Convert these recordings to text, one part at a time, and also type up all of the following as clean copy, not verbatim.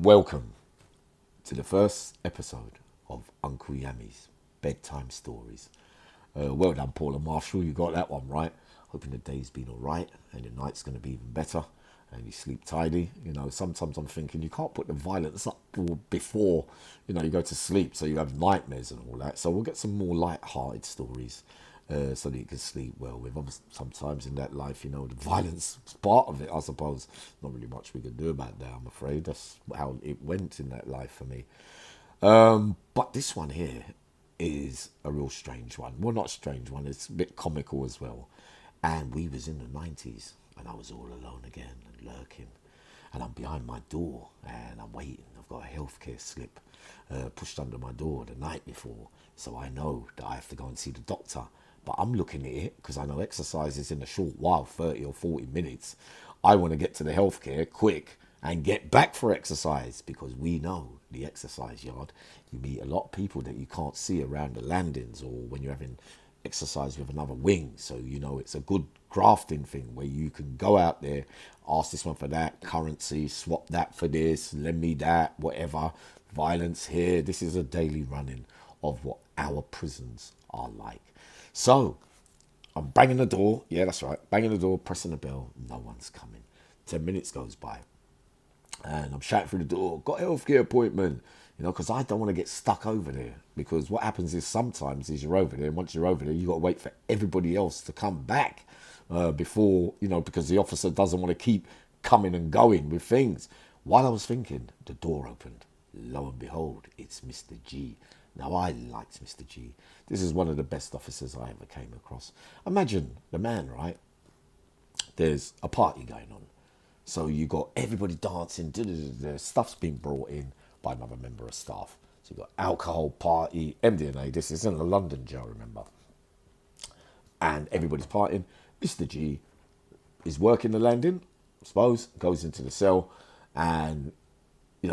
Welcome to the first episode of Uncle Yammy's Bedtime Stories. Well done, Paula Marshall, you got that one right. Hoping the day's been alright and the night's going to be even better and you sleep tidy. You know, sometimes I'm thinking you can't put the violence up before, you go to sleep so you have nightmares and all that. So we'll get some more light-hearted stories so that you can sleep well with. Sometimes in that life, the violence is part of it, I suppose. Not really much we can do about that, I'm afraid. That's how it went in that life for me. But this one here is a real strange one. Well, not a strange one, it's a bit comical as well. And we was in the 90s and I was all alone again and lurking. And I'm behind my door and I'm waiting. I've got a healthcare slip pushed under my door the night before. So I know that I have to go and see the doctor. But I'm looking at it because I know exercise is in a short while, 30 or 40 minutes. I want to get to the healthcare quick and get back for exercise because we know the exercise yard. You meet a lot of people that you can't see around the landings or when you're having exercise with another wing. So, it's a good grafting thing where you can go out there, ask this one for that, currency, swap that for this, lend me that, whatever, violence here. This is a daily running of what our prisons are like. So, I'm banging the door. Yeah, that's right. Banging the door, pressing the bell. No one's coming. 10 minutes goes by. And I'm shouting through the door, got a healthcare appointment, because I don't want to get stuck over there. Because what happens is sometimes you're over there, and once you're over there, you got to wait for everybody else to come back before, because the officer doesn't want to keep coming and going with things. While I was thinking, the door opened. Lo and behold, it's Mr. G. Now, I liked Mr. G. This is one of the best officers I ever came across. Imagine the man, right? There's a party going on. So you got everybody dancing, stuff's being brought in by another member of staff. So you got alcohol, party, MDMA. This is in a London jail, remember? And everybody's partying. Mr. G is working the landing, I suppose, goes into the cell and,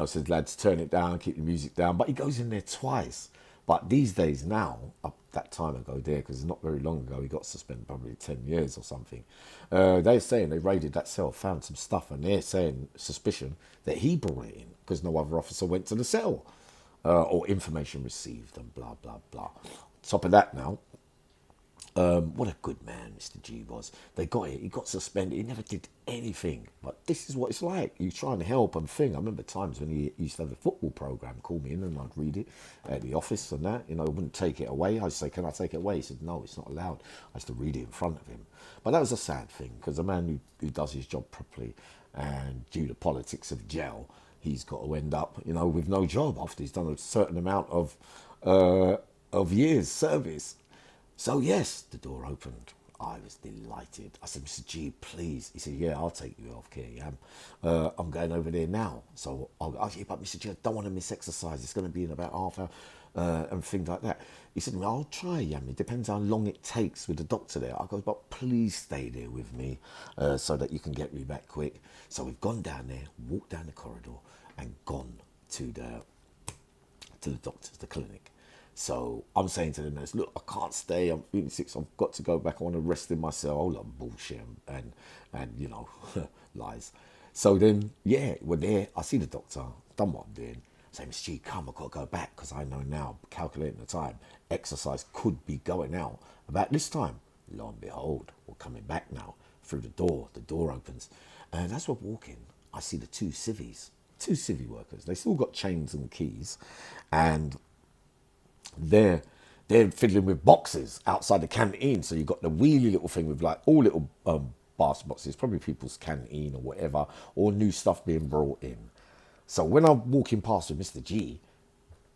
says, lads, turn it down, keep the music down. But he goes in there twice. But these days now, up that time ago there, because not very long ago, he got suspended probably 10 years or something. They're saying they raided that cell, found some stuff, and they're saying suspicion that he brought it in because no other officer went to the cell or information received and blah, blah, blah. Top of that now, what a good man Mr. G was. They got it. He got suspended. He never did anything. But this is what it's like. You try and help and thing. I remember times when he used to have a football program, call me in and I'd read it at the office and that. I wouldn't take it away. I'd say, can I take it away? He said, no, it's not allowed. I used to read it in front of him. But that was a sad thing because a man who does his job properly and due to politics of jail, he's got to end up, with no job after he's done a certain amount of years service. So yes, the door opened. I was delighted. I said, Mr. G, please. He said, yeah, I'll take you healthcare, yeah. I'm going over there now. So yeah, but Mr. G, I don't want to miss exercise. It's going to be in about half hour and things like that. He said, well, I'll try, Yammy. Depends how long it takes with the doctor there. I go, but please stay there with me so that you can get me back quick. So we've gone down there, walked down the corridor and gone to the doctor's, the clinic. So I'm saying to the nurse, look, I can't stay. I'm feeling sick. So I've got to go back. I want to rest in my cell. All that bullshit and lies. So then, yeah, we're there. I see the doctor. Done what I'm doing. I say, Miss G, come. I've got to go back because I know now, calculating the time, exercise could be going out about this time. Lo and behold, we're coming back now through the door. The door opens. And as we're walking, I see the two civvy workers. They still got chains and keys. And they're fiddling with boxes outside the canteen. So you've got the wheelie little thing with like all little basket boxes, probably people's canteen or whatever, or new stuff being brought in. So when I'm walking past with Mr. G,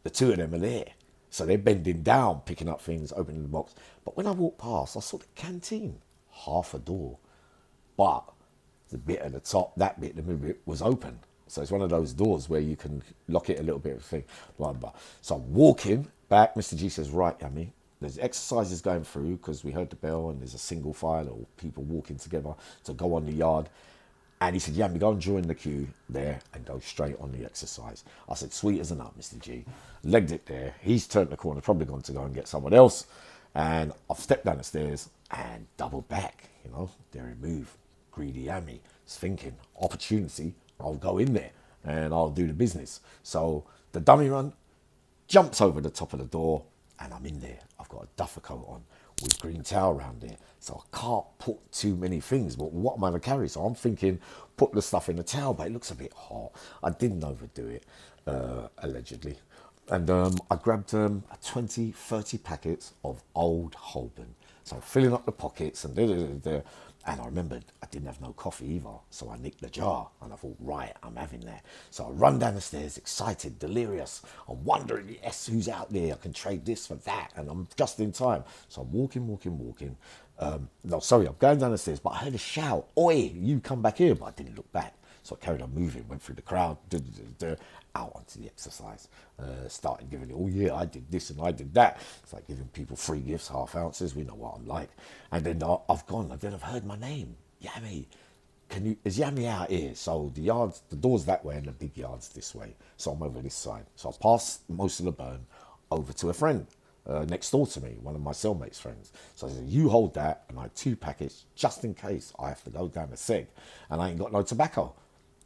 the two of them are there. So they're bending down, picking up things, opening the box. But when I walked past, I saw the canteen, half a door. But the bit at the top, that bit, the middle bit was open. So it's one of those doors where you can lock it a little bit of thing. Blah, blah. So I'm walking back. Mr. G says, right, Yammy, there's exercises going through because we heard the bell and there's a single file or people walking together to go on the yard. And he said, Yammy, go and join the queue there and go straight on the exercise. I said, sweet as a nut, Mr. G. Legged it there. He's turned the corner, probably gone to go and get someone else. And I've stepped down the stairs and doubled back, daring move. Greedy Yammy. Thinking, opportunity, I'll go in there and I'll do the business. So the dummy run jumps over the top of the door, and I'm in there. I've got a duffer coat on with green towel around there, so I can't put too many things. But what am I going to carry? So I'm thinking, put the stuff in the towel, but it looks a bit hot. I didn't overdo it, allegedly. And I grabbed 20, 30 packets of Old Holborn. So filling up the pockets and and I remembered I didn't have no coffee either. So I nicked the jar and I thought, right, I'm having that. So I run down the stairs, excited, delirious. I'm wondering, yes, who's out there? I can trade this for that. And I'm just in time. So I'm walking. No, sorry, I'm going down the stairs, but I heard a shout, oi, you come back here. But I didn't look back. So I carried on moving, went through the crowd, out onto the exercise. Started giving it, oh yeah, I did this and I did that. It's like giving people free gifts, half ounces. We know what I'm like. And then I've gone, and then I've heard my name, Yammy. Is Yammy out here? So the door's that way and the big yard's this way. So I'm over this side. So I passed most of the burn over to a friend next door to me, one of my cellmates' friends. So I said, you hold that, and I had 2 packets just in case I have to go down the seg and I ain't got no tobacco.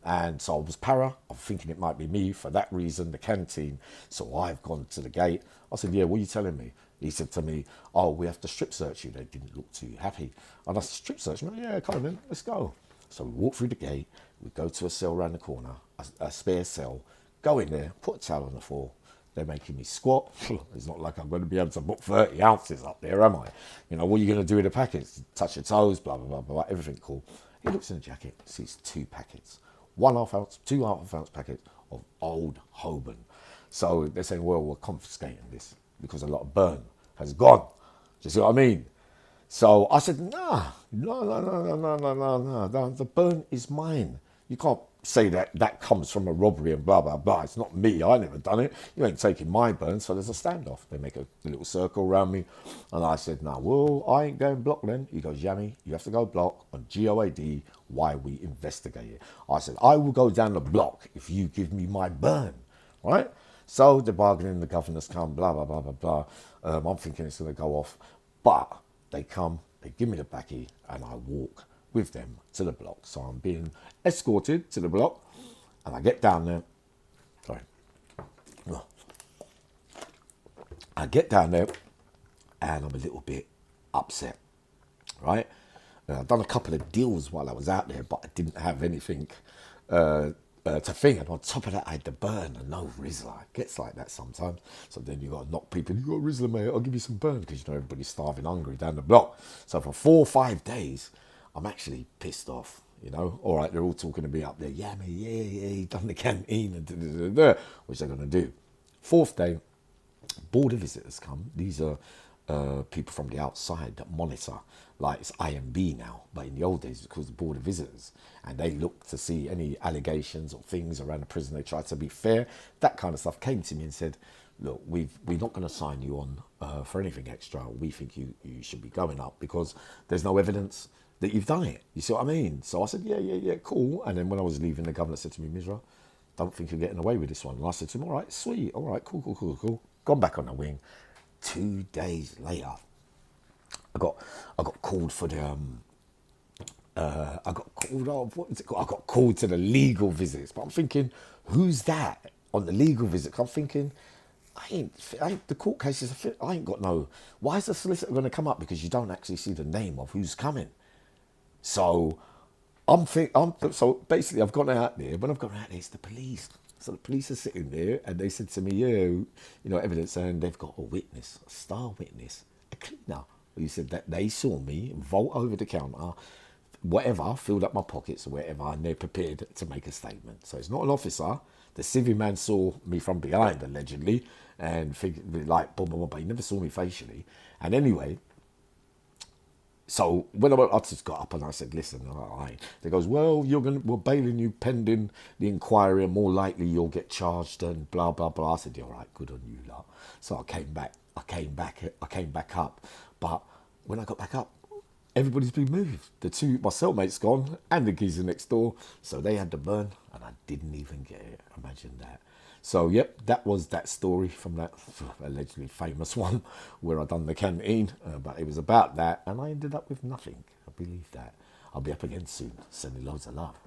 And so I was I'm thinking it might be me for that reason, the canteen. So I've gone to the gate. I said, yeah, what are you telling me? He said to me, oh, we have to strip search you. They didn't look too happy. And I said, strip search me? Yeah, come on then, let's go. So we walk through the gate, we go to a cell around the corner, a spare cell, go in there, put a towel on the floor. They're making me squat. It's not like I'm going to be able to put 30 ounces up there, am I? You know, what are you going to do with the packets? Touch your toes, blah, blah, blah, blah, everything cool. He looks in the jacket, sees 2 packets. 1/2 ounce, 2.5 ounce packets of Old Holborn. So they're saying, well, we're confiscating this because a lot of burn has gone. Do you see what I mean? So I said, no, the burn is mine. You can't say that comes from a robbery and blah, blah, blah. It's not me. I never done it. You ain't taking my burn. So there's a standoff. They make a little circle around me. And I said, no, well, I ain't going block then. He goes, Yammy, you have to go block on GOAD while we investigate it. I said, I will go down the block if you give me my burn, right? So the bargaining, the governors come, blah, blah, blah, blah, blah. I'm thinking it's going to go off. But they come, they give me the backy, and I walk with them to the block. So I'm being escorted to the block, and I get down there. Sorry. I get down there, and I'm a little bit upset, right? I've done a couple of deals while I was out there, but I didn't have anything to think. And on top of that, I had the burn and no Rizzler. It gets like that sometimes. So then you got to knock people. You got Rizzler, mate. I'll give you some burn because you know everybody's starving, hungry down the block. So for 4 or 5 days, I'm actually pissed off. You know, all right, they're all talking to me up there. Yeah, me, yeah, he done the canteen and which they're gonna do. 4th day, border visitors come. These are people from the outside that monitor, like it's IMB now, but in the old days it was called the border visitors, and they look to see any allegations or things around the prison. They try to be fair. That kind of stuff came to me and said, look, we're not going to sign you on for anything extra. We think you should be going up because there's no evidence that you've done it. You see what I mean? So I said, yeah, cool. And then when I was leaving, the governor said to me, Misra, don't think you're getting away with this one. And I said to him, all right, sweet, all right, cool. Gone back on the wing. 2 days later, I got called for the I got called off. What is it called? I got called to the legal visits. But I'm thinking, who's that on the legal visit? I'm thinking, I ain't the court cases. I ain't got no. Why is the solicitor going to come up? Because you don't actually see the name of who's coming. So so basically I've gone out there. When I've gone out there, it's the police. So the police are sitting there, and they said to me, yeah, you know, evidence, and they've got a witness, a star witness, a cleaner. He said that they saw me vault over the counter, whatever, filled up my pockets or whatever, and they're prepared to make a statement. So it's not an officer. The civvy man saw me from behind, allegedly, and figured, like, boom, but he never saw me facially. And anyway, so when I just got up and I said, listen, all right. They goes, well, we're bailing you pending the inquiry, and more likely you'll get charged and blah, blah, blah. I said, yeah, all right, good on you lot. So I came back up. But when I got back up, everybody's been moved. My cellmate's gone and the geezer next door. So they had to burn and I didn't even get it. Imagine that. So, yep, that was that story from that allegedly famous one where I done the canteen. But it was about that, and I ended up with nothing. I believe that. I'll be up again soon. Sending loads of love.